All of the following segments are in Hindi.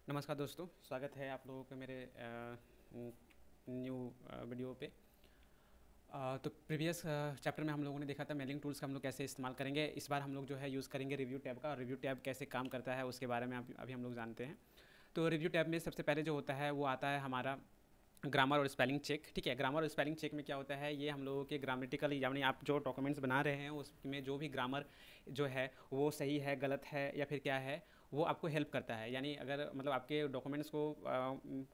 नमस्कार दोस्तों, स्वागत है आप लोगों के मेरे न्यू वीडियो पे। तो प्रीवियस चैप्टर में हम लोगों ने देखा था मेलिंग टूल्स का हम लोग कैसे इस्तेमाल करेंगे। इस बार हम लोग जो है यूज़ करेंगे रिव्यू टैब का, और रिव्यू टैब कैसे काम करता है उसके बारे में अभी हम लोग जानते हैं। तो रिव्यू टैब में सबसे पहले जो होता है वो आता है हमारा ग्रामर और स्पेलिंग चेक। ठीक है, ग्रामर और स्पेलिंग चेक में क्या होता है, ये हम लोगों के ग्रामेटिकल यानी आप जो डॉक्यूमेंट्स बना रहे हैं उसमें जो भी ग्रामर जो है वो सही है, गलत है या फिर क्या है, वो आपको हेल्प करता है। यानी अगर मतलब आपके डॉक्यूमेंट्स को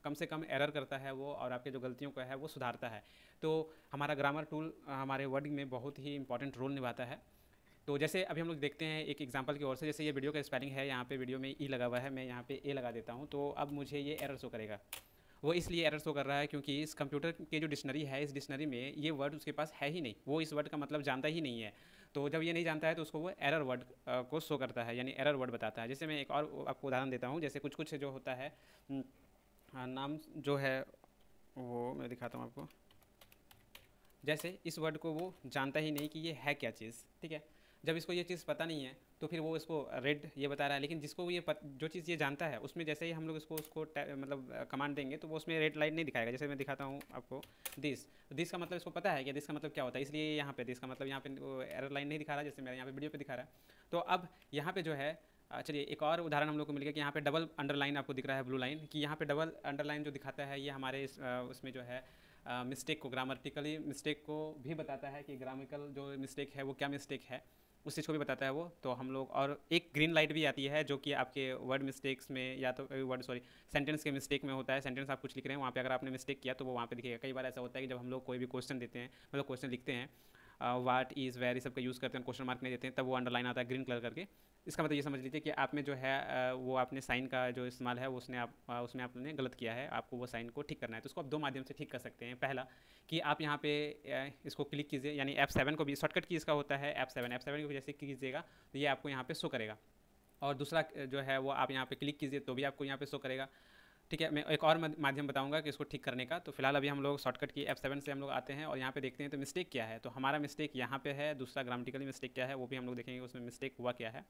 कम से कम एरर करता है वो, और आपके जो गलतियों को है वो सुधारता है। तो हमारा ग्रामर टूल हमारे वर्डिंग में बहुत ही इंपॉर्टेंट रोल निभाता है। तो जैसे अभी हम लोग देखते हैं एक एग्जांपल की ओर से, जैसे ये वीडियो का स्पेलिंग है, यहाँ पे वीडियो में ई लगा हुआ है, मैं यहाँ पे ए लगा देता हूँ, तो अब मुझे ये एरर शो करेगा। वो इसलिए एरर शो कर रहा है क्योंकि इस कंप्यूटर के जो डिक्शनरी है, इस डिक्शनरी में ये वर्ड उसके पास है ही नहीं, वो इस वर्ड का मतलब जानता ही नहीं है। तो जब ये नहीं जानता है तो उसको वो एरर वर्ड को शो करता है, यानी एरर वर्ड बताता है। जैसे मैं एक और आपको उदाहरण देता हूँ, जैसे कुछ कुछ जो होता है नाम जो है वो मैं दिखाता हूँ आपको। जैसे इस वर्ड को वो जानता ही नहीं कि ये है क्या चीज़। ठीक है, जब इसको ये चीज़ पता नहीं है तो फिर वो इसको रेड ये बता रहा है, लेकिन जिसको जो चीज़ ये जानता है उसमें जैसे ही हम लोग उसको मतलब कमांड देंगे तो वो उसमें रेड लाइट नहीं दिखाएगा। जैसे मैं दिखाता हूँ आपको दिस। दिस का मतलब इसको पता है कि दिस का मतलब क्या होता है, इसलिए यहाँ पे दिस का मतलब यहाँ पे वो एरर लाइन नहीं दिखा रहा, जैसे मेरे यहाँ पे वीडियो पे दिखा रहा है। तो अब यहाँ पे जो है चलिए एक और उदाहरण हम लोग को मिल गया कि यहाँ पे डबल अंडरलाइन आपको दिख रहा है, ब्लू लाइन, कि यहाँ पे डबल अंडरलाइन जो दिखाता है ये हमारे उसमें जो है मिस्टेक को, ग्रामटिकली मिस्टेक को भी बताता है कि ग्रामिकल जो मिस्टेक है वो क्या मिस्टेक है, उस चीज़ को भी बताता है वो। तो हम लोग, और एक ग्रीन लाइट भी आती है जो कि आपके वर्ड मिस्टेक्स में या तो वर्ड सॉरी सेंटेंस के मिस्टेक में होता है। सेंटेंस आप कुछ लिख रहे हैं, वहाँ पे अगर आपने मिस्टेक किया तो वो वहाँ पे दिखेगा। कई बार ऐसा होता है कि जब हम लोग कोई भी क्वेश्चन देते हैं, मतलब क्वेश्चन लिखते हैं, वाट इज़ वेर, सब का यूज़ करते हैं, क्वेश्चन मार्क नहीं देते हैं, तब वो अंडरलाइन आता है ग्रीन कलर करके। इसका मतलब ये समझ लीजिए कि आप में जो है वो आपने साइन का जो इस्तेमाल है वो उसमें आपने गलत किया है, आपको वो साइन को ठीक करना है। तो उसको आप दो माध्यम से ठीक कर सकते हैं। पहला कि आप यहाँ पे इसको क्लिक कीजिए, यानी F7 को भी शॉर्टकट की इसका होता है F7 को जैसे कीजिएगा तो ये आपको यहाँ पे शो करेगा। और दूसरा जो है वो आप यहाँ पे क्लिक कीजिए तो भी आपको यहाँ पे शो करेगा। ठीक है, मैं एक और माध्यम बताऊंगा कि इसको ठीक करने का। तो फिलहाल अभी हम लोग शॉर्टकट की F7 से हम लोग आते हैं और यहाँ पे देखते हैं तो मिस्टेक क्या है। तो हमारा मिस्टेक यहाँ पे है, दूसरा ग्रामेटिकली मिस्टेक क्या है वो भी हम लोग देखेंगे, उसमें मिस्टेक हुआ क्या है।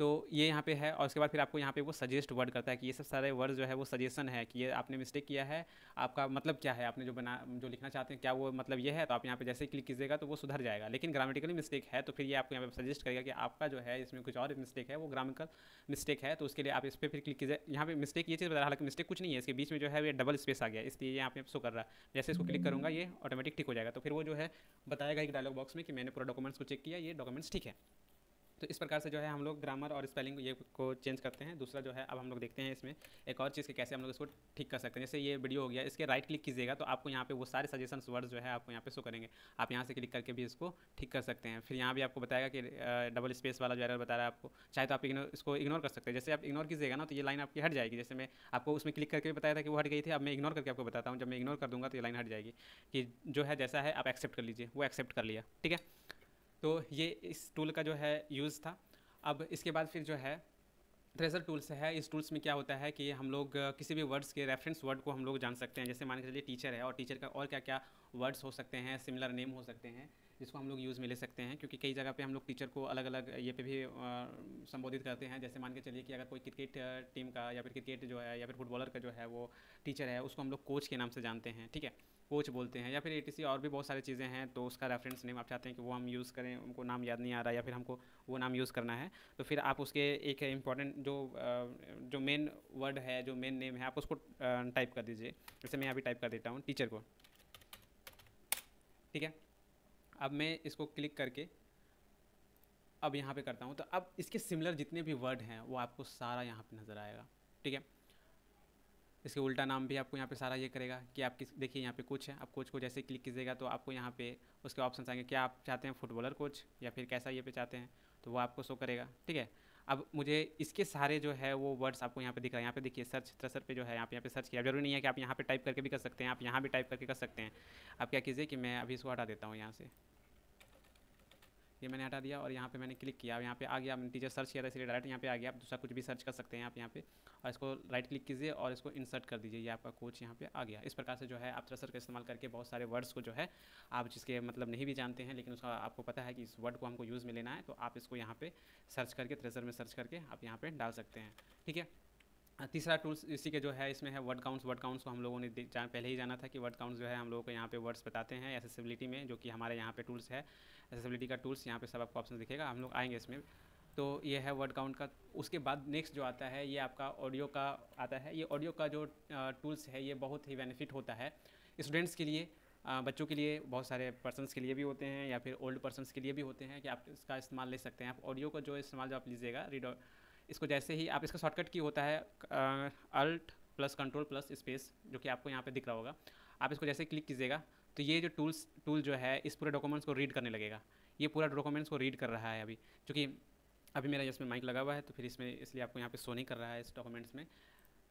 तो ये यहाँ पे है, और उसके बाद फिर आपको यहाँ पे वो सजेस्ट वर्ड करता है कि ये सब सारे वर्ड जो है वो सजेशन है कि ये आपने मिस्टेक किया है, आपका मतलब क्या है, आपने जो लिखना चाहते हैं क्या वो मतलब ये है। तो आप यहाँ पे जैसे ही क्लिक कीजिएगा तो वो सुधर जाएगा। लेकिन ग्रामेटिकली मिस्टेक है तो फिर ये आपको यहाँ पे सजेस्ट करेगा कि आपका जो है इसमें कुछ और मिस्टेक है, वो ग्रामेटिकल मिस्टेक है। तो उसके लिए आप इस पर फिर क्लिक कीजिए। यहाँ पे मिस्टेक ये चीज़ बता रहा है, हालांकि मिस्टेक कुछ नहीं है, इसके बीच में जो है ये डबल स्पेस आ गया, इसलिए यहाँ पे शो कर रहा है। जैसे इसको क्लिक करूँगा ये ऑटोमेटिक ठीक हो जाएगा। तो फिर वो जो है बताएगा एक डायलॉग बॉक्स में कि मैंने पूरा डॉक्यूमेंट्स को चेक किया, ये डॉक्यूमेंट्स ठीक है। तो इस प्रकार से जो है हम लोग ग्रामर और स्पेलिंग ये को चेंज करते हैं। दूसरा जो है अब हम लोग देखते हैं इसमें एक और चीज़ कि कैसे हम लोग इसको ठीक कर सकते हैं। जैसे ये वीडियो हो गया, इसके राइट क्लिक कीजिएगा तो आपको यहाँ पे वो सारे सजेशंस वर्ड्स जो है आपको यहाँ पे शो करेंगे। आप यहाँ से क्लिक करके भी इसको ठीक कर सकते हैं। फिर यहाँ भी आपको बताएगा कि डबल स्पेस वाला जो एरर बता रहा है आपको, चाहे तो आप इसको इग्नोर कर सकते हैं। जैसे आप इग्नोर कीजिएगा ना तो ये लाइन आपकी हट जाएगी। जैसे मैं आपको उसमें क्लिक करके बताया था कि वो हट गई थी, अब मैं इग्नोर करके आपको बताता हूँ। जब मैं इग्नोर कर दूँगा तो ये लाइन हट जाएगी कि जो है जैसा है आप एक्सेप्ट कर लीजिए। वो एक्सेप्ट कर लिया, ठीक है। तो ये इस टूल का जो है यूज़ था। अब इसके बाद फिर जो है ट्रेजर टूल्स है। इस टूल्स में क्या होता है कि हम लोग किसी भी वर्ड्स के रेफरेंस वर्ड को हम लोग जान सकते हैं। जैसे मान के चलिए टीचर है, और टीचर का और क्या क्या वर्ड्स हो सकते हैं, सिमिलर नेम हो सकते हैं जिसको हम लोग यूज़ में ले सकते हैं। क्योंकि कई जगह पे हम लोग टीचर को अलग अलग ये पे भी संबोधित करते हैं। जैसे मान के चलिए कि अगर कोई क्रिकेट टीम का या फिर क्रिकेट जो है या फिर फुटबॉलर का जो है वो टीचर है, उसको हम लोग कोच के नाम से जानते हैं, ठीक है, कोच बोलते हैं। या फिर एटीसी और भी बहुत सारी चीज़ें हैं, तो उसका रेफरेंस नेम आप चाहते हैं कि वो हम यूज़ करें, उनको नाम याद नहीं आ रहा या फिर हमको वो नाम यूज़ करना है, तो फिर आप उसके एक इम्पॉर्टेंट जो मेन वर्ड है, जो मेन नेम है, आप उसको टाइप कर दीजिए। जैसे मैं यहाँ भी टाइप कर देता हूँ टीचर को, ठीक है। अब मैं इसको क्लिक करके अब यहाँ पे करता हूँ, तो अब इसके सिमिलर जितने भी वर्ड हैं वो आपको सारा यहाँ पे नज़र आएगा, ठीक है। इसके उल्टा नाम भी आपको यहाँ पे सारा ये करेगा कि आप किस, देखिए यहाँ पे कोच है, आप कोच को जैसे क्लिक कीजिएगा तो आपको यहाँ पे उसके ऑप्शन आएंगे, क्या आप चाहते हैं फुटबॉलर कोच या फिर कैसा ये पे चाहते हैं, तो वो आपको शो करेगा, ठीक है। अब मुझे इसके सारे जो है वो वर्ड्स आपको यहाँ पे दिख रहा है। यहाँ पे देखिए सर्च थ्रेसर पे जो है यहाँ पे सर्च किया। जरूरी नहीं है कि आप यहाँ पे टाइप करके भी कर सकते हैं, आप यहाँ भी टाइप करके कर सकते हैं। आप क्या कीजिए कि मैं अभी इसको हटा देता हूँ यहाँ से, ये मैंने हटा दिया और यहाँ पे मैंने क्लिक किया, यहाँ पे आ गया। मैंने टीचर सर्च किया था इसलिए डायरेक्ट यहाँ पे आ गया। आप दूसरा कुछ भी सर्च कर सकते हैं आप यहाँ पे, और इसको राइट क्लिक कीजिए और इसको इंसर्ट कर दीजिए, ये आपका कोच यहाँ पे आ गया। इस प्रकार से जो है आप थ्रेसर का इस्तेमाल करके बहुत सारे वर्ड्स को जो है आप जिसके मतलब नहीं भी जानते हैं, लेकिन उसका आपको पता है कि इस वर्ड को हमको यूज़ में लेना है, तो आप इसको यहाँ पे सर्च करके, थ्रेसर में सर्च करके आप यहाँ पे डाल सकते हैं, ठीक है। तीसरा टूल्स इसी के जो है इसमें है वर्ड काउंट्स। वर्ड काउंट्स को हम लोगों ने पहले ही जाना था कि वर्ड काउंट्स जो है हम लोगों को यहाँ पे वर्ड्स बताते हैं एसेसिबिलिटी में, जो कि हमारे यहाँ पे टूल्स है एसेसिबिलिटी का टूल्स। यहाँ पे सब आपको ऑप्शन दिखेगा, हम लोग आएंगे इसमें। तो ये है वर्ड काउंट का। उसके बाद नेक्स्ट जो आता है ये आपका ऑडियो का आता है। ये ऑडियो का जो टूल्स है ये बहुत ही बेनिफिट होता है स्टूडेंट्स के लिए, बच्चों के लिए, बहुत सारे पर्सनस के लिए भी होते हैं या फिर ओल्ड पर्सनस के लिए भी होते हैं कि आप इसका इस्तेमाल ले सकते हैं। आप ऑडियो का जो इस्तेमाल जो आप लीजिएगा इसको जैसे ही आप इसका शॉर्टकट की होता है alt plus control plus space, जो कि आपको यहाँ पे दिख रहा होगा। आप इसको जैसे क्लिक कीजिएगा तो ये जो टूल जो है इस पूरे डॉक्यूमेंट्स को रीड करने लगेगा। ये पूरा डॉक्यूमेंट्स को रीड कर रहा है अभी, क्योंकि अभी मेरा इसमें माइक लगा हुआ है तो फिर इसमें इसलिए आपको यहाँ पे शो नहीं कर रहा है इस डॉक्यूमेंट्स में।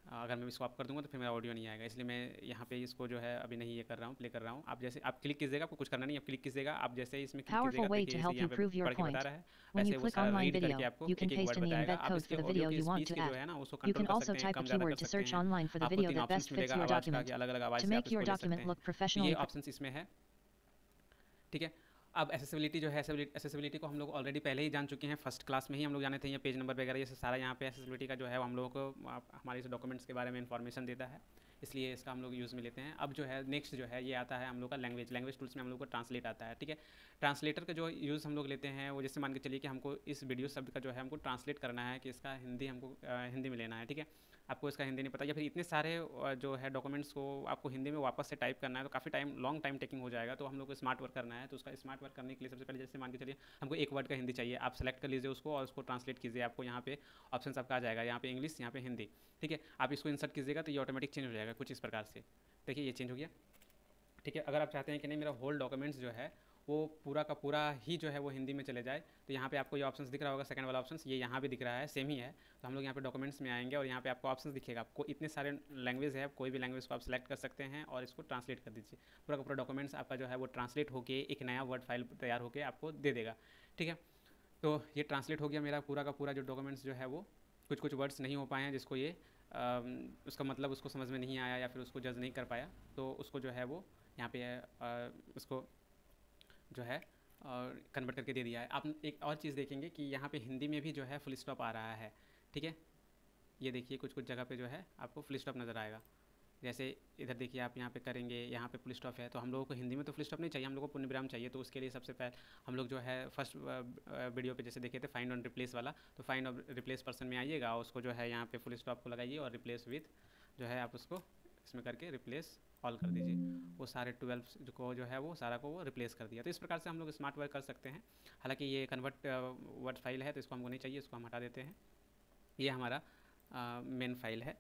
अगर मैं इसको ऑफ कर दूंगा तो फिर मेरा ऑडियो नहीं आएगा, इसलिए मैं यहाँ पे इसको जो है अभी नहीं ये कर रहा हूँ, प्ले कर रहा हूँ। आप जैसे आप क्लिक कीजिएगा, आपको कुछ करना नहीं, आप क्लिक कीजिएगा। आप जैसे ही इसमें क्लिक कीजिएगा देखिए यहाँ पे पढ़ के बता रहा है, वैसे वो सारा रीड करके आपको एक एक वर्ड बताएगा। आप इसके ऑडियो की स्पीच की जो है ना उसको कंट्रोल कर सकते हैं, कम ज़्यादा कर सकते हैं। आपको 3 ऑप्शन मिलेगा आवाज़ का कि अलग अलग आवाज़ से आप इसको ले सकते हैं। ये ऑप्शन इसमें है, ठीक है। अब एसेसिबिलिटी जो है, एसेसिबिलिटी को हम लोग ऑलरेडी पहले ही जान चुके हैं, फर्स्ट क्लास में ही हम लोग जाने थे। ये पेज नंबर वगैरह ये सारा यहाँ पे एसेसिबिलिटी का जो है वो हम लोगों को हमारे इस डॉक्यूमेंट्स के बारे में इन्फॉर्मेशन देता है, इसलिए इसका हम लोग यूज़ में लेते हैं। अब जो है नेक्स्ट जो है ये आता है हम लोग का लैंग्वेज टूल्स में हम लोग को ट्रांसलेट आता है, ठीक है। ट्रांसलेटर का जो यूज़ हम लोग लेते हैं वो जैसे मान के चलिए कि हमको इस वीडियो शब्द का जो है हमको ट्रांसलेट करना है कि इसका हिंदी हमको हिंदी में लेना है, ठीक है। आपको इसका हिंदी नहीं पता या फिर इतने सारे जो है डॉक्यूमेंट्स को आपको हिंदी में वापस से टाइप करना है तो काफ़ी लॉन्ग टाइम टेकिंग हो जाएगा। तो हम लोग को स्मार्ट वर्क करना है, तो उसका स्मार्ट वर्क करने के लिए सबसे पहले जैसे मान के चलिए हमको एक वर्ड का हिंदी चाहिए, आप सेलेक्ट कर लीजिए उसको और उसको ट्रांसलेट कीजिए। आपको यहाँ पे ऑप्शन आपका आ जाएगा, यहाँ पे इंग्लिश, यहाँ पे हिंदी, ठीक है। आप इसको इंसर्ट कीजिएगा तो ये ऑटोमेटिक चेंज हो जाएगा कुछ इस प्रकार से। देखिए ये चेंज हो गया, ठीक है। अगर आप चाहते हैं कि नहीं मेरा होल डॉक्यूमेंट्स जो है वो पूरा का पूरा ही जो है वो हिंदी में चले जाए, तो यहाँ पे आपको ये ऑप्शंस दिख रहा होगा, सेकंड वाला ऑप्शंस ये यहाँ भी दिख रहा है, सेम ही है। तो हम लोग यहाँ पे डॉक्यूमेंट्स में आएंगे और यहाँ पे आपको ऑप्शंस दिखेगा। आपको इतने सारे लैंग्वेज है, कोई भी लैंग्वेज को आप सेलेक्ट कर सकते हैं और इसको ट्रांसलेट कर दीजिए। पूरा का पूरा डॉक्यूमेंट्स आपका जो है वो ट्रांसलेट होकर एक नया वर्ड फाइल तैयार होकर आपको दे देगा, ठीक है। तो ये ट्रांसलेट हो गया मेरा पूरा का पूरा जो डॉक्यूमेंट्स जो है वो। कुछ वर्ड्स नहीं हो पाए हैं जिसको ये उसका मतलब उसको समझ में नहीं आया या फिर उसको जज नहीं कर पाया, तो उसको जो है वो यहाँ पे उसको जो है कन्वर्ट करके दे दिया है। आप एक और चीज़ देखेंगे कि यहाँ पे हिंदी में भी जो है फुल स्टॉप आ रहा है, ठीक है। ये देखिए कुछ जगह पे जो है आपको फुल स्टॉप नज़र आएगा। जैसे इधर देखिए आप यहाँ पे करेंगे, यहाँ पे फुल स्टॉप है, तो हम लोगों को हिंदी में तो फुल स्टॉप नहीं चाहिए, हम लोगों को पूर्ण विराम चाहिए। तो उसके लिए सबसे पहले हम लोग जो है फर्स्ट वीडियो पे जैसे देखे थे फाइंड ऑन रिप्लेस वाला, तो फाइंड ऑन रिप्लेस पर्सन में आइएगा और उसको जो है यहाँ पे फुल स्टॉप को लगाइए और रिप्लेस विथ जो है आप उसको इसमें करके रिप्लेस ऑल कर दीजिए। वो सारे 12 को जो है वो सारा को वो रिप्लेस कर दिया। तो इस प्रकार से हम लोग स्मार्ट वर्क कर सकते हैं। हालांकि ये कन्वर्ट वर्ड फाइल है तो इसको हमको नहीं चाहिए, इसको हम हटा देते हैं। ये हमारा मेन फाइल है।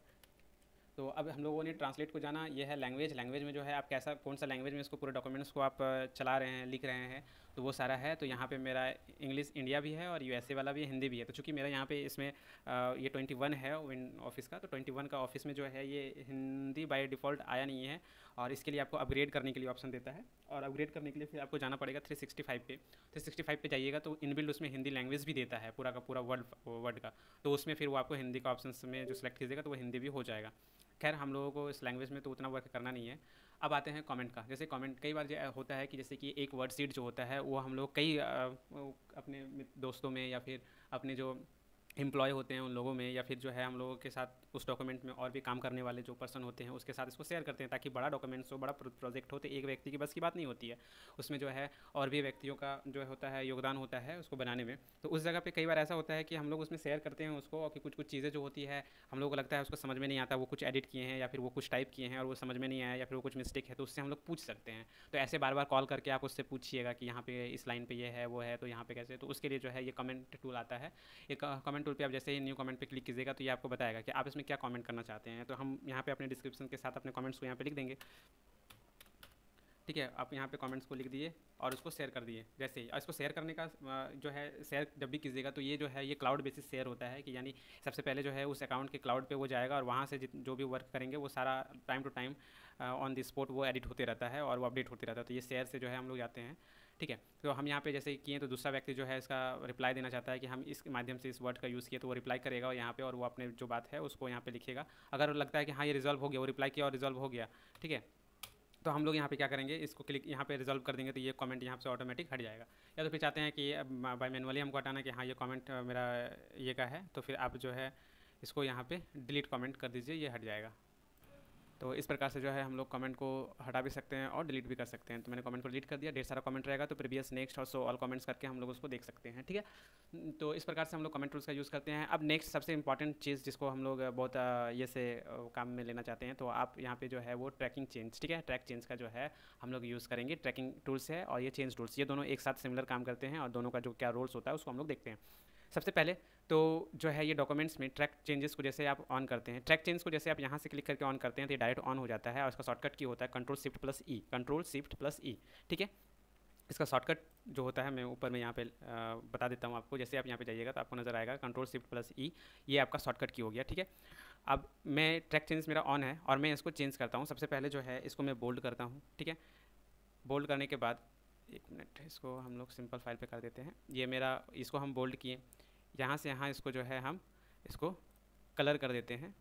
तो अब हम लोगों ने ट्रांसलेट को जाना, ये है लैंग्वेज में जो है आप कैसा कौन सा लैंग्वेज में इसको पूरे डॉक्यूमेंट्स को आप चला रहे हैं, लिख रहे हैं, तो वो सारा है। तो यहाँ पे मेरा इंग्लिश इंडिया भी है और यूएसए वाला भी है, हिंदी भी है। तो चूँकि मेरा यहाँ पे इसमें ये 21 है विन ऑफिस का, तो 21 का ऑफिस में जो है ये हिंदी बाय डिफ़ॉल्ट आया नहीं है और इसके लिए आपको अपग्रेड करने के लिए ऑप्शन देता है। और अपग्रेड करने के लिए फिर आपको जाना पड़ेगा 365 पे। 365 पे जाइएगा तो इनबिल्ड उसमें हिंदी लैंग्वेज भी देता है पूरा का पूरा वर्ड का, तो उसमें फिर वो आपको हिंदी का ऑप्शन में जो सिलेक्ट कीजिएगा तो वो हिंदी भी हो जाएगा। खैर हम लोगों को इस लैंग्वेज में तो उतना वर्क करना नहीं है। अब आते हैं कमेंट का। जैसे कमेंट कई बार होता है कि जैसे कि एक वर्ड सीट जो होता है वो हम लोग कई अपने दोस्तों में या फिर अपने जो एम्प्लॉय होते हैं उन लोगों में या फिर जो है हम लोगों के साथ उस डॉक्यूमेंट में और भी काम करने वाले जो पर्सन होते हैं उसके साथ इसको शेयर करते हैं, ताकि बड़ा डॉक्यूमेंट्स हो, बड़ा प्रोजेक्ट हो तो एक व्यक्ति की बस की बात नहीं होती है, उसमें जो है और भी व्यक्तियों का जो होता है योगदान होता है उसको बनाने में। तो उस जगह पे कई बार ऐसा होता है कि हम लोग उसमें शेयर करते हैं उसको और कि कुछ चीज़ें जो होती है हम लोगों को लगता है उसको समझ में नहीं आता, वो कुछ एडिट किए हैं या फिर वो कुछ टाइप किए हैं और वो समझ में नहीं आया या फिर वो कुछ मिस्टेक है, तो उससे हम लोग पूछ सकते हैं। तो ऐसे बार बार कॉल करके आप उससे पूछिएगा कि यहाँ पे इस लाइन पे ये है वो है तो यहाँ पे कैसे, तो उसके लिए जो है ये कमेंट टूल आता है। एक कमेंट टूल पे आप जैसे ही न्यू कमेंट पे क्लिक कीजिएगा तो ये आपको बताएगा कि आप इसमें क्या कमेंट करना चाहते हैं। तो हम यहाँ पे अपने डिस्क्रिप्शन के साथ अपने कमेंट्स को यहाँ पे लिख देंगे, ठीक है। आप यहाँ पे कमेंट्स को लिख दिए और उसको शेयर कर दिए। जैसे ही इसको शेयर करने का जो है शेयर जब भी कीजिएगा तो ये जो है ये क्लाउड बेसिस शेयर होता है कि यानी सबसे पहले जो है उस अकाउंट के क्लाउड पे वो जाएगा और वहाँ से जो भी वर्क करेंगे वो सारा time to time on the spot वो एडिट होते रहता है और वो अपडेट होते रहता है। तो ये शेयर से जो है हम लोग जाते हैं, ठीक है। तो हम यहाँ पे जैसे किए तो दूसरा व्यक्ति जो है इसका रिप्लाई देना चाहता है कि हम इस माध्यम से इस वर्ड का यूज़ किए, तो वो रिप्लाई करेगा यहाँ पे और वो अपने जो बात है उसको यहाँ पे लिखेगा। अगर लगता है कि हाँ ये रिजॉल्व हो गया, वो रिप्लाई किया और रिजॉल्व हो गया, ठीक है, तो हम लोग यहाँ पे क्या करेंगे इसको क्लिक यहाँ पे रिजॉल्व कर देंगे तो ये कमेंट यहाँ से ऑटोमेटिक हट जाएगा। या तो फिर चाहते हैं कि बाय मैनुअली हमको हटाना कि हाँ ये कमेंट मेरा ये का है, तो फिर आप जो है इसको यहाँ पे डिलीट कमेंट कर दीजिए, ये हट जाएगा। तो इस प्रकार से जो है हम लोग कमेंट को हटा भी सकते हैं और डिलीट भी कर सकते हैं। तो मैंने कमेंट को डिलीट कर दिया, ढेर सारा कमेंट रहेगा तो प्रीवियस, नेक्स्ट और सो ऑल कमेंट्स करके हम लोग उसको देख सकते हैं, ठीक है। तो इस प्रकार से हम लोग कमेंट टूल्स का यूज़ करते हैं। अब नेक्स्ट सबसे इंपॉर्टेंट चीज़ जिसको हम लोग बहुत ये से काम में लेना चाहते हैं, तो आप यहाँ पे जो है वो ट्रैकिंग चेंज, ठीक है, ट्रैक चेंज का जो है हम लोग यूज़ करेंगे। ट्रैकिंग टूल्स है और ये चेंज टूल्स, ये दोनों एक साथ सिमिलर काम करते हैं और दोनों का जो क्या रोल्स होता है उसको हम लोग देखते हैं। सबसे पहले तो जो है ये डॉक्यूमेंट्स में ट्रैक चेंजेस को जैसे आप ऑन करते हैं, ट्रैक चेंज को जैसे आप यहाँ से क्लिक करके ऑन करते हैं तो ये डायरेक्ट ऑन हो जाता है और इसका शॉर्टकट की होता है कंट्रोल शिफ्ट प्लस ई, कंट्रोल शिफ्ट प्लस ई, ठीक है। इसका शॉर्टकट जो होता है मैं ऊपर में यहाँ पे बता देता हूँ आपको। जैसे आप यहाँ पे जाइएगा तो आपको नज़र आएगा कंट्रोल शिफ्ट प्लस ई, ये आपका शॉर्टकट की हो गया, ठीक है। अब मैं ट्रैक चेंज मेरा ऑन है और मैं इसको चेंज करता हूँ। सबसे पहले जो है इसको मैं बोल्ड करता हूँ, ठीक है। बोल्ड करने के बाद एक मिनट, इसको हम लोग सिंपल फाइल पे कर देते हैं। ये मेरा, इसको हम बोल्ड किए, यहाँ से यहाँ इसको जो है हम इसको कलर कर देते हैं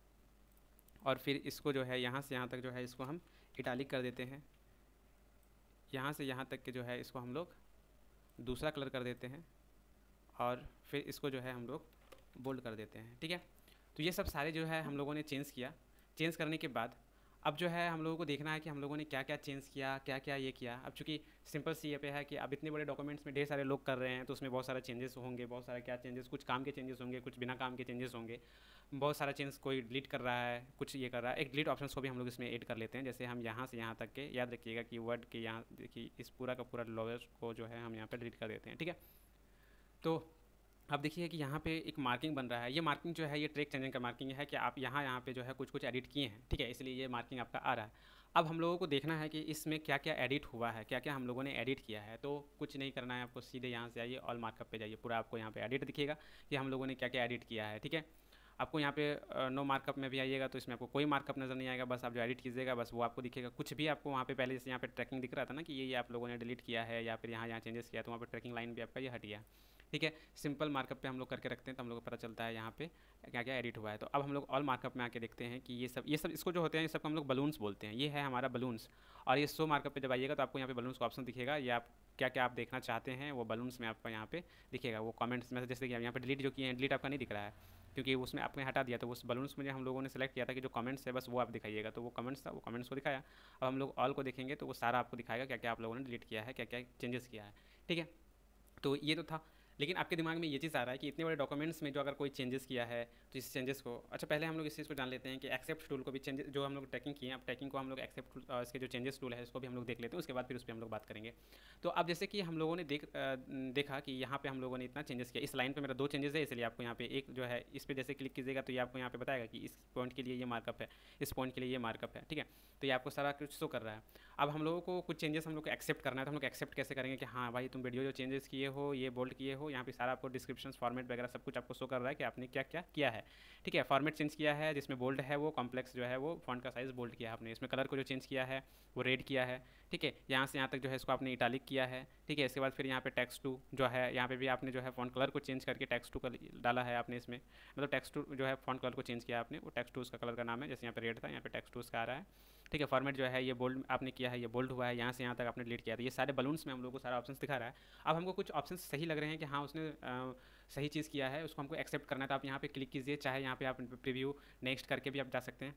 और फिर इसको जो है यहाँ से यहाँ तक जो है इसको हम इटालिक कर देते हैं। यहाँ से यहाँ तक के जो है इसको हम लोग दूसरा कलर कर देते हैं और फिर इसको जो है हम लोग बोल्ड कर देते हैं, ठीक है। तो ये सब सारे जो है हम लोगों ने चेंज किया। चेंज करने के बाद अब जो है हम लोगों को देखना है कि हम लोगों ने क्या क्या चेंज किया, क्या क्या ये किया। अब चूँकि सिंपल सी ये पे है कि अब इतने बड़े डॉक्यूमेंट्स में ढेर सारे लोग कर रहे हैं तो उसमें बहुत सारा चेंजेस होंगे, बहुत सारा क्या चेंजेस, कुछ काम के चेंजेस होंगे, कुछ बिना काम के चेंजेस होंगे, बहुत सारा चेंज, कोई डिलीट कर रहा है, कुछ ये कर रहा है। एक डिलीट ऑप्शन को भी हम लोग इसमें ऐड कर लेते हैं। जैसे हम यहाँ से यहाँ तक के, याद रखिएगा कि वर्ड के यहाँ देखिए इस पूरा का पूरा लोअर को जो है हम यहाँ पर डिलीट कर देते हैं, ठीक है। तो अब देखिए कि यहाँ पे एक मार्किंग बन रहा है। ये मार्किंग जो है ये ट्रैक चेंजिंग का मार्किंग है कि आप यहाँ पे जो है कुछ एडिट किए हैं, ठीक है, इसलिए ये मार्किंग आपका आ रहा है। अब हम लोगों को देखना है कि इसमें क्या क्या एडिट हुआ है, क्या क्या हम लोगों ने एडिट किया है। तो कुछ नहीं करना है आपको, सीधे यहाँ से आइए, ऑल मार्कअप पे जाइए, पूरा आपको यहाँ पे एडिट दिखेगा कि हम लोगों ने क्या क्या एडिट किया है, ठीक है। आपको यहाँ पे नो मार्कअप में भी आइएगा तो इसमें आपको कोई मार्कअप नज़र नहीं आएगा, बस आप जो एडिट कीजिएगा बस वो आपको दिखेगा। कुछ भी आपको वहाँ पे पहले जैसे यहाँ पे ट्रैकिंग दिख रहा था ना कि ये आप लोगों ने डिलीट किया है या फिर यहाँ चेंजेस किया, तो वहाँ पे ट्रैकिंग लाइन भी आपका ये हट गया, ठीक है। सिंपल मार्कअप पे हम लोग करके रखते हैं तो हम लोग को पता चलता है यहाँ पे क्या क्या एडिट हुआ है। तो अब हम लोग ऑल मार्कअप में आके देखते हैं कि ये सब इसको जो होते हैं ये सब हम लोग बलून्स बोलते हैं। ये है हमारा बलून्स और ये शो मार्कअप पे जब आइएगा तो आपको यहाँ पे बलून्स का ऑप्शन दिखेगा। ये आप क्या क्या आप देखना चाहते हैं वो बलून्स में आपको यहाँ पे दिखेगा। वो कमेंट्स में जैसे कि यहाँ पे डिलीट जो किए हैं, डिलीट आपका नहीं दिख रहा है क्योंकि उसमें आपने हटा दिया। तो उस बलून्स में हम लोगों ने सेलेक्ट किया था कि जो कमेंट्स है बस वो आप दिखाइएगा, तो वो कमेंट्स था, वो कमेंट्स को दिखाया। अब हम लोग ऑल को देखेंगे तो वो सारा आपको दिखाएगा क्या क्या आप लोगों ने डिलीट किया है, क्या क्या चेंजेस किया है, ठीक है। तो ये तो था, लेकिन आपके दिमाग में ये चीज़ आ रहा है कि इतने बड़े डॉक्यूमेंट्स में जो अगर कोई चेंजेस किया है तो इस चेंजेस को, अच्छा पहले हम लोग इस चीज़ को जान लेते हैं कि एक्सेप्ट टूल को भी चेंजेस जो हम लोग ट्रैकिंग किए हैं, अब ट्रैकिंग को हम लोग एक्सेप्ट इसके जो चेंजेस टूल है इसको भी हम लोग देख लेते हैं, उसके बाद फिर उस पर हम लोग बात करेंगे। तो अब जैसे कि हम लोगों ने देखा कि यहाँ पे हम लोगों ने इतना चेंजेस किया। इस लाइन पे मेरा 2 चेंजेस है, इसलिए आपको यहाँ पे एक जो है इस पर जैसे क्लिक कीजिएगा तो ये आपको यहाँ पे बताएगा कि इस पॉइंट के लिए ये मार्कअप है, इस पॉइंट के लिए ये मार्कअप है, ठीक है। तो ये आपको सारा कुछ शो कर रहा है। अब हम लोगों को कुछ चेंजेस हम लोग को एक्सेप्ट करना है, तो हम लोग एक्सेप्ट कैसे करेंगे कि हाँ भाई तुम वीडियो जो चेंजेस किए हो, ये बोल्ड किए हो, यहाँ पे सारा आपको डिस्क्रिप्शन फॉर्मेट वगैरह सब कुछ आपको शो कर रहा है कि आपने क्या क्या किया है, ठीक है। फॉर्मेट चेंज किया है, जिसमें बोल्ड है वो कॉम्प्लेक्स जो है वो फॉन्ट का साइज़ बोल्ड किया है आपने। इसमें कलर को जो चेंज किया है वो रेड किया है, ठीक है। यहाँ से यहाँ तक जो है इसको आपने इटालिक किया है, ठीक है। इसके बाद फिर यहाँ पे टेक्स्ट टू जो है, यहाँ पे भी आपने जो है फॉन्ट कलर को चेंज करके टेक्स्ट टू डाला है आपने इसमें, मतलब टेक्स्ट टू जो है फॉन्ट कलर को चेंज किया आपने, वो टेक्स्ट टू उसका कलर का नाम है। जैसे यहाँ पे रेड था, यहाँ पे टेक्स्ट टू उसका आ रहा है, ठीक है। फॉर्मेट जो है ये बोल्ड आपने किया है, ये बोल्ड हुआ है, यहाँ से यहाँ तक आपने डिलीट किया। तो ये सारे बलून्स में हम लोग को सारा ऑप्शन दिखा रहा है। अब हमको कुछ ऑप्शन सही लग रहे हैं कि हाँ उसने सही चीज़ किया है, उसको हमको एक्सेप्ट करना है, तो आप यहाँ पे क्लिक कीजिए, चाहे यहाँ पे आप प्रीव्यू नेक्स्ट करके भी आप जा सकते हैं।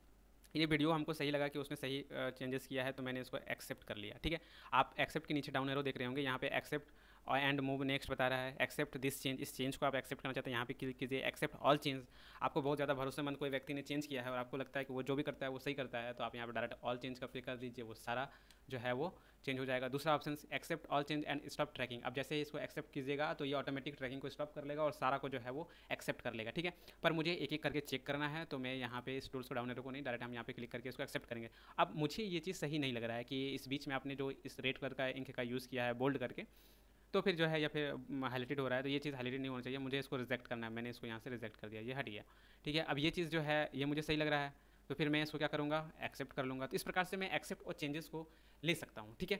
ये वीडियो हमको सही लगा कि उसने सही चेंजेस किया है तो मैंने इसको एक्सेप्ट कर लिया, ठीक है। आप एक्सेप्ट के नीचे डाउन एरो देख रहे होंगे, यहाँ पे एक्सेप्ट और एंड मूव नेक्स्ट बता रहा है। एक्सेप्ट दिस चेंज, इस चेंज को आप एक्सेप्ट करना चाहते हैं, यहाँ पे क्लिक कीजिए। एक्सेप्ट ऑल चेंज, आपको बहुत ज़्यादा भरोसेमंद कोई व्यक्ति ने चेंज किया है और आपको लगता है कि वो जो भी करता है वो सही करता है, तो आप यहाँ पे डायरेक्ट ऑल चेंज का क्लिक कर दीजिए, वो सारा जो है वो चेंज हो जाएगा। दूसरा option accept all change and stop tracking, अब जैसे ही इसको एक्सेप्ट कीजिएगा तो ये ऑटोमेटिक ट्रैकिंग को स्टॉप कर लेगा और सारा को जो है वो एक्सेप्ट कर लेगा, ठीक है। पर मुझे एक एक करके चेक करना है, तो मैं यहाँ पे इस टूल्स को डाउन एरो को नहीं, डायरेक्ट हम यहाँ पे क्लिक करके इसको एक्सेप्ट करेंगे। अब मुझे ये चीज़ सही नहीं लग रहा है कि इस बीच में आपने जो इस रेड कलर का इंक का यूज़ किया है बोल्ड करके, तो फिर जो है या फिर हाईलाइटेड हो रहा है, तो ये चीज़ हाईलाइटेड नहीं होना चाहिए, मुझे इसको रिजेक्ट करना है। मैंने इसको यहाँ से रिजेक्ट कर दिया, ये हट गया, ठीक है। अब ये चीज़ जो है ये मुझे सही लग रहा है, तो फिर मैं इसको क्या करूँगा, एक्सेप्ट कर लूँगा। तो इस प्रकार से मैं एक्सेप्ट और चेंजेस को ले सकता हूँ, ठीक है।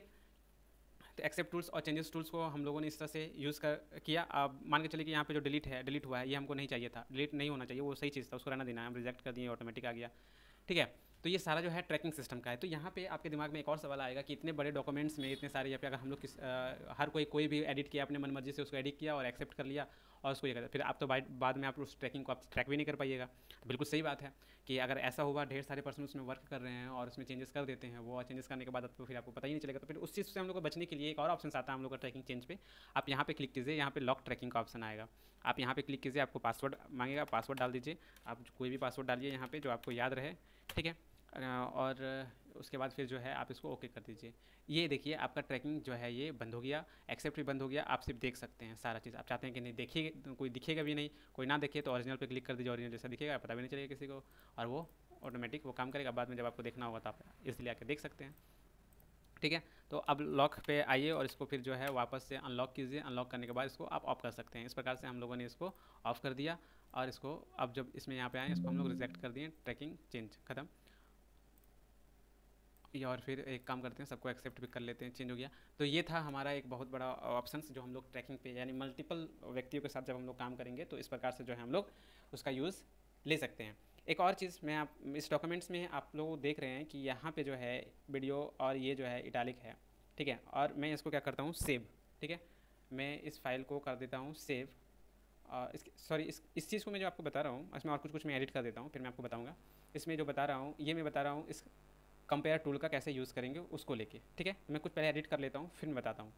तो एक्सेप्ट टूल्स और चेंजेस टूल्स को हम लोगों ने इस तरह से यूज़ किया। अब मान के चलिए कि यहाँ पे जो डिलीट हुआ है ये हमको नहीं चाहिए था, डिलीट नहीं होना चाहिए, वो सही चीज़ था, उसको रहना देना है, हम रिजेक्ट कर दिए, ऑटोमेटिक आ गया, ठीक है। तो ये सारा जो है ट्रैकिंग सिस्टम का है। तो यहाँ पे आपके दिमाग में एक और सवाल आएगा कि इतने बड़े डॉक्यूमेंट्स में इतने सारे, या फिर अगर हम लोग कोई भी एडिट किया अपने मन मर्जी से उसको एडिट किया और एक्सेप्ट कर लिया और उसको ये करते, फिर आप तो बाद में आप उस ट्रैकिंग को आप ट्रैक भी नहीं कर पाइएगा। तो बिल्कुल सही बात है कि अगर ऐसा हुआ ढेर सारे पर्सन उसमें वर्क कर रहे हैं और उसमें चेंजेस कर देते हैं, वो चेंजेस करने के बाद तो फिर आपको पता ही नहीं चलेगा। तो फिर उस चीज़ से हम लोग को बचने के लिए एक और ऑप्शन आता है हम लोग का ट्रैकिंग चेंज पे। आप यहाँ पे क्लिक कीजिए, यहाँ पे लॉक ट्रैकिंग का ऑप्शन आएगा, आप यहाँ पे क्लिक कीजिए, आपको पासवर्ड मांगेगा, पासवर्ड डाल दीजिए, आप कोई भी पासवर्ड डालिए यहाँ पे जो आपको याद रहे, ठीक है। और उसके बाद फिर जो है आप इसको ओके कर दीजिए। ये देखिए आपका ट्रैकिंग जो है ये बंद हो गया, एक्सेप्ट भी बंद हो गया, आप सिर्फ देख सकते हैं सारा चीज़। आप चाहते हैं कि नहीं देखिए तो कोई दिखेगा भी नहीं, कोई ना देखे तो ओरिजिनल पे क्लिक कर दीजिए, ओरिजिनल जैसा दिखेगा, पता भी नहीं चलेगा किसी को, और वो ऑटोमेटिक वो काम करेगा। बाद में जब आपको देखना होगा तो आप इसलिए आके देख सकते हैं, ठीक है। तो अब लॉक पे आइए और इसको फिर जो है वापस से अनलॉक कीजिए। अनलॉक करने के बाद इसको आप ऑफ कर सकते हैं। इस प्रकार से हम लोगों ने इसको ऑफ कर दिया, और इसको अब जब इसमें यहाँ पे आए इसको हम लोग रिजेक्ट कर दिए, ट्रैकिंग चेंज खत्म। और फिर एक काम करते हैं, सबको एक्सेप्ट भी कर लेते हैं, चेंज हो गया। तो ये था हमारा एक बहुत बड़ा ऑप्शन जो हम लोग ट्रैकिंग पे यानी मल्टीपल व्यक्तियों के साथ जब हम लोग काम करेंगे तो इस प्रकार से जो है हम लोग उसका यूज़ ले सकते हैं। एक और चीज़ मैं आप इस डॉक्यूमेंट्स में आप लोग देख रहे हैं कि यहाँ पे जो है वीडियो और ये जो है इटालिक है, ठीक है। और मैं इसको क्या करता हूँ सेव, ठीक है। मैं इस फाइल को कर देता हूँ सेव। इस चीज़ को मैं जो आपको बता रहा हूँ इसमें और कुछ मैं एडिट कर देता हूँ, फिर मैं आपको बताऊँगा। इसमें जो बता रहा हूँ ये मैं बता रहा हूँ इस कंपेयर टूल का कैसे यूज़ करेंगे उसको लेके, ठीक है। मैं कुछ पहले एडिट कर लेता हूँ फिर मैं बताता हूँ।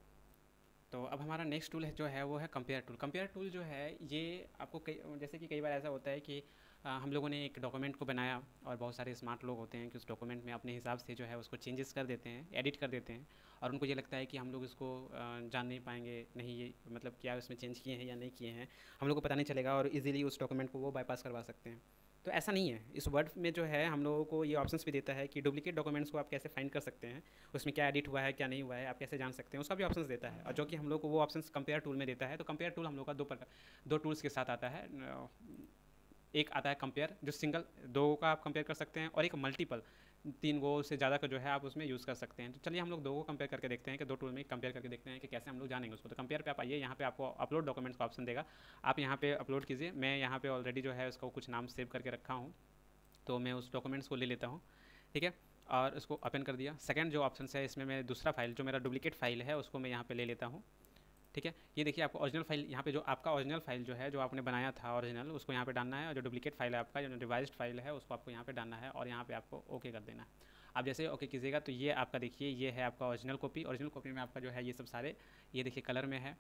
तो अब हमारा नेक्स्ट टूल है जो है वो है कंपेयर टूल। कंपेयर टूल जो है ये आपको जैसे कि कई बार ऐसा होता है कि हम लोगों ने एक डॉक्यूमेंट को बनाया और बहुत सारे स्मार्ट लोग होते हैं कि उस डॉक्यूमेंट में अपने हिसाब से जो है उसको चेंजेस कर देते हैं, एडिट कर देते हैं, और उनको ये लगता है कि हम लोग इसको जान नहीं पाएंगे, नहीं ये मतलब क्या उसमें चेंज किए हैं या नहीं किए हैं, हम लोग को पता नहीं चलेगा और इजीली उस डॉक्यूमेंट को वो बाईपास करवा सकते हैं। तो ऐसा नहीं है, इस वर्ड में जो है हम लोगों को ये ऑप्शंस भी देता है कि डुप्लीकेट डॉक्यूमेंट्स को आप कैसे फाइंड कर सकते हैं, उसमें क्या एडिट हुआ है क्या नहीं हुआ है आप कैसे जान सकते हैं, उसका भी ऑप्शंस देता है। और जो कि हम लोग को वो ऑप्शंस कंपेयर टूल में देता है। तो कंपेयर टूल हम लोग का दो टूल्स के साथ आता है। एक आता है कंपेयर जो सिंगल दो का आप कंपेयर कर सकते हैं, और एक मल्टीपल 3 गो से ज़्यादा का जो है आप उसमें यूज़ कर सकते हैं। तो चलिए हम लोग दो को कंपेयर करके देखते हैं कि दो टूल में कंपेयर करके देखते हैं कि कैसे हम लोग जानेंगे उसको। तो कंपेयर पे आप आइए, यहाँ पे आपको अपलोड डॉक्यूमेंट्स का ऑप्शन देगा, आप यहाँ पे अपलोड कीजिए। मैं यहाँ पे ऑलरेडी जो है उसका कुछ नाम सेव करके रखा हूँ, तो मैं उस डॉक्यूमेंट्स को ले लेता हूँ, ठीक है। और उसको ओपन कर दिया। सेकंड जो ऑप्शन है इसमें मैं दूसरा फाइल जो मेरा डुप्लीकेट फाइल है उसको मैं यहाँ पे ले लेता हूँ, ठीक है। ये देखिए आपको ओरिजिनल फाइल यहाँ पे जो आपका ओरिजिनल फाइल जो है जो आपने बनाया था ओरिजिनल उसको यहाँ पे डालना है, और जो डुप्लीकेट फाइल है आपका जो रिवाइज्ड फाइल है उसको आपको यहाँ पे डालना है, और यहाँ पे आपको ओके कर देना है। आप जैसे ओके कीजिएगा तो ये आपका देखिए ये है आपका ओरिजिनल कॉपी। ओरिजिनल कॉपी में आपका जो है ये सब सारे ये देखिए कलर में है,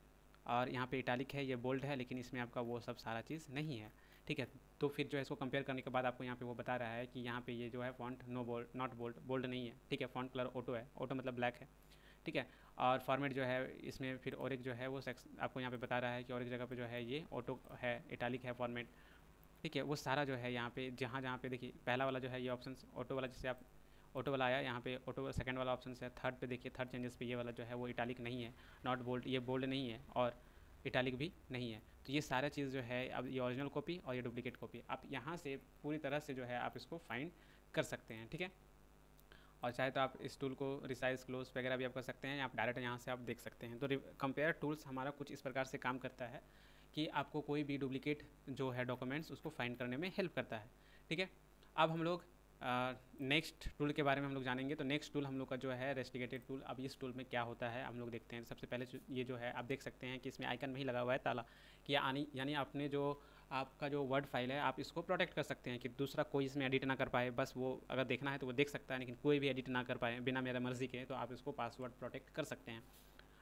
और यहाँ पे इटालिक है, ये बोल्ड है, लेकिन इसमें आपका वो सब सारा चीज़ नहीं है, ठीक है। तो फिर जो है इसको कंपेयर करने के बाद आपको यहाँ पे वो बता रहा है कि यहाँ पे ये जो है font no bold not bold bold नहीं है, ठीक है। फॉन्ट कलर ऑटो है, ऑटो मतलब ब्लैक है, ठीक है। और फॉर्मेट जो है इसमें फिर और एक जो है वो सेक्शन आपको यहाँ पे बता रहा है कि और एक जगह पे जो है ये ऑटो है, इटालिक है फॉर्मेट, ठीक है। वो सारा जो है यहाँ पे जहाँ जहाँ पे देखिए पहला वाला जो है ये ऑप्शन ऑटो वाला, जैसे आप ऑटो वाला आया यहाँ पे ऑटो सेकंड वाला ऑप्शन है। थर्ड पे देखिए थर्ड चेंजेस पे ये वाला जो है वो इटालिक नहीं है, नॉट बोल्ड ये बोल्ड नहीं है, और इटालिक भी नहीं है। तो ये सारा चीज़ जो है अब ये ओरिजिनल कॉपी और ये डुप्लीकेट कॉपी आप यहाँ से पूरी तरह से जो है आप इसको फाइंड कर सकते हैं, ठीक है। और चाहे तो आप इस टूल को रिसाइज क्लोज वगैरह भी आप कर सकते हैं, आप डायरेक्ट यहाँ से आप देख सकते हैं। तो कंपेयर टूल्स हमारा कुछ इस प्रकार से काम करता है कि आपको कोई भी डुप्लीकेट जो है डॉक्यूमेंट्स उसको फाइंड करने में हेल्प करता है, ठीक है। अब हम लोग नेक्स्ट टूल के बारे में हम लोग जानेंगे। तो नेक्स्ट टूल हम लोग का जो है रेस्टिगेटेड टूल। अब इस टूल में क्या होता है हम लोग देखते हैं। सबसे पहले ये जो है आप देख सकते हैं कि इसमें आइकन में ही लगा हुआ है ताला, कि यानी आपने जो आपका जो वर्ड फाइल है आप इसको प्रोटेक्ट कर सकते हैं कि दूसरा कोई इसमें एडिट ना कर पाए। बस वो अगर देखना है तो वो देख सकता है, लेकिन कोई भी एडिट ना कर पाए बिना मेरा मर्जी के, तो आप इसको पासवर्ड प्रोटेक्ट कर सकते हैं।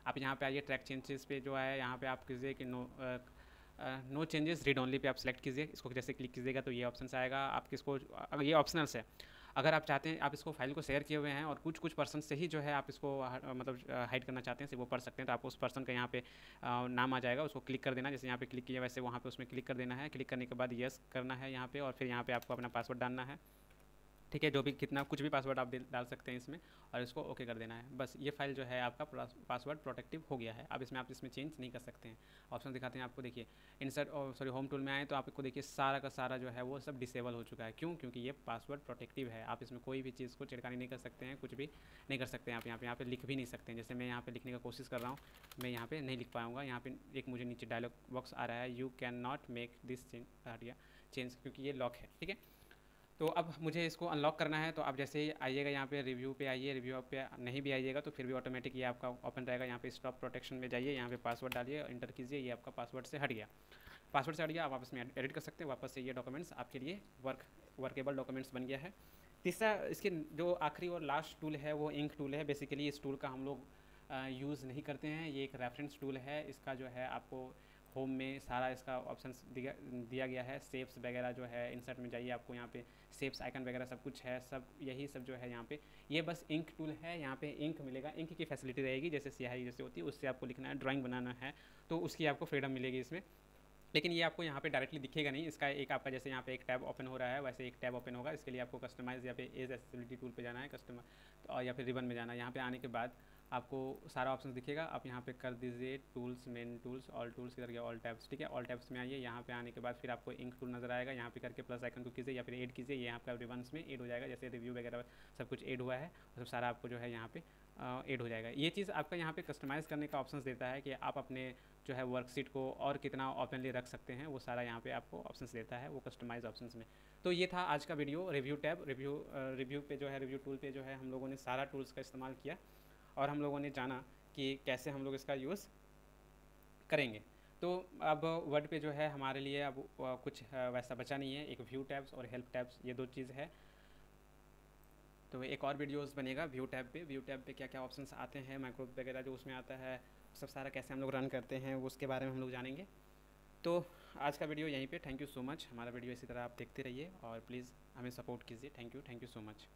आप यहाँ पे आइए ट्रैक चेंजेस पे जो है यहाँ पे आप कीजिए कि no changes read only pay आप सेलेक्ट कीजिए। इसको जैसे क्लिक कीजिएगा तो ये ऑप्शन आएगा। आप किसको ये ऑप्शनल्स है, अगर आप चाहते हैं आप इसको फाइल को शेयर किए हुए हैं और कुछ पर्सन से ही जो है आप इसको मतलब हाइड करना चाहते हैं सिर्फ वो पढ़ सकते हैं, तो आप उस पर्सन का यहाँ पे नाम आ जाएगा, उसको क्लिक कर देना। जैसे यहाँ पे क्लिक किया वैसे वहाँ पे उसमें क्लिक कर देना है। क्लिक करने के बाद यस करना है यहाँ पे, और फिर यहाँ पे आपको अपना पासवर्ड डालना है, ठीक है। जो भी कितना कुछ भी पासवर्ड आप डाल सकते हैं इसमें, और इसको ओके कर देना है। बस ये फाइल जो है आपका पासवर्ड प्रोटेक्टिव हो गया है। अब इसमें चेंज नहीं कर सकते हैं। ऑप्शन दिखाते हैं आपको, देखिए इंसर्ट होम टूल में आए तो आपको देखिए सारा का सारा जो है वो सब डिसेबल हो चुका है। क्यों? क्योंकि ये पासवर्ड प्रोटेक्टिव है। आप इसमें कोई भी चीज़ को छिड़कानी नहीं कर सकते हैं, कुछ भी नहीं कर सकते हैं। आप यहाँ पे लिख भी नहीं सकते हैं। जैसे मैं यहाँ पे लिखने का कोशिश कर रहा हूँ, मैं यहाँ पे नहीं लिख पाऊँगा। यहाँ पे एक मुझे नीचे डायलॉग बॉक्स आ रहा है, you can not make this change, क्योंकि ये लॉक है, ठीक है। तो अब मुझे इसको अनलॉक करना है। तो आप जैसे ही आइएगा यहाँ पे रिव्यू पे आइए, रिव्यू पे नहीं भी आइएगा तो फिर भी ऑटोमेटिक ये आपका ओपन रहेगा। यहाँ पे स्टॉप प्रोटेक्शन में जाइए, यहाँ पे पासवर्ड डालिए, इंटर कीजिए, ये आपका पासवर्ड से हट गया। पासवर्ड चढ़ गया, आप वापस में एडिट कर सकते हैं, वापस से ये डॉक्यूमेंट्स आपके लिए वर्केबल डॉक्यूमेंट्स बन गया है। तीसरा इसके जो आखिरी और लास्ट टूल है वो इंक टूल है। बेसिकली इस टूल का हम लोग यूज़ नहीं करते हैं, ये एक रेफरेंस टूल है। इसका जो है आपको होम में सारा इसका ऑप्शंस दिया गया है। शेप्स वगैरह जो है, इंसर्ट में जाइए, आपको यहाँ पे शेप्स आइकन वगैरह सब कुछ है, सब यही सब जो है यहाँ पे। ये बस इंक टूल है, यहाँ पे इंक मिलेगा, इंक की फैसिलिटी रहेगी, जैसे स्याही जैसे होती है उससे आपको लिखना है, ड्राइंग बनाना है तो उसकी आपको फ्रीडम मिलेगी इसमें। लेकिन ये आपको यहाँ पे डायरेक्टली दिखेगा नहीं, इसका एक आपका जैसे यहाँ पे एक टैब ओपन हो रहा है वैसे एक टैब ओपन होगा। इसके लिए आपको कस्टमाइज़ या पे एज एक्सेसिबिलिटी टूल पे जाना है, कस्टमर तो या फिर रिबन में जाना है। यहाँ पे आने के बाद आपको सारा ऑप्शन दिखेगा, आप यहाँ पे कर दीजिए tools, main tools, all tools, इधर गया ऑल टैब्स, ठीक है। ऑल टैब्स में आइए, यहाँ पे आने के बाद फिर आपको इंक टूल नजर आएगा, यहाँ पे करके प्लस आइकन को कीजिए या फिर ऐड कीजिए, ये आपका रिबन्स में ऐड हो जाएगा। जैसे रिव्यू वगैरह सब कुछ ऐड हुआ है, सब सारा आपको जो है यहाँ पे ऐड हो जाएगा। ये चीज़ आपका यहाँ पे कस्टमाइज़ करने का ऑप्शन देता है कि आप अपने जो है वर्कशीट को और कितना ओपनली रख सकते हैं, वो सारा यहाँ पे आपको ऑप्शंस देता है वो कस्टमाइज ऑप्शंस में। तो ये था आज का वीडियो, रिव्यू टैब। रिव्यू पे जो है, रिव्यू टूल पे जो है हम लोगों ने सारा टूल्स का इस्तेमाल किया और हम लोगों ने जाना कि कैसे हम लोग इसका यूज़ करेंगे। तो अब वर्ड पे जो है हमारे लिए अब कुछ वैसा बचा नहीं है, एक व्यू टैब्स और हेल्प टैब्स, ये दो चीज़ है। तो एक और वीडियोस बनेगा व्यू टैब पे, व्यू टैब पे क्या क्या ऑप्शंस आते हैं, माइक्रो वगैरह जो उसमें आता है, सब सारा कैसे हम लोग रन करते हैं उसके बारे में हम लोग जानेंगे। तो आज का वीडियो यहीं पे, थैंक यू सो मच। हमारा वीडियो इसी तरह आप देखते रहिए और प्लीज़ हमें सपोर्ट कीजिए। Thank you so much.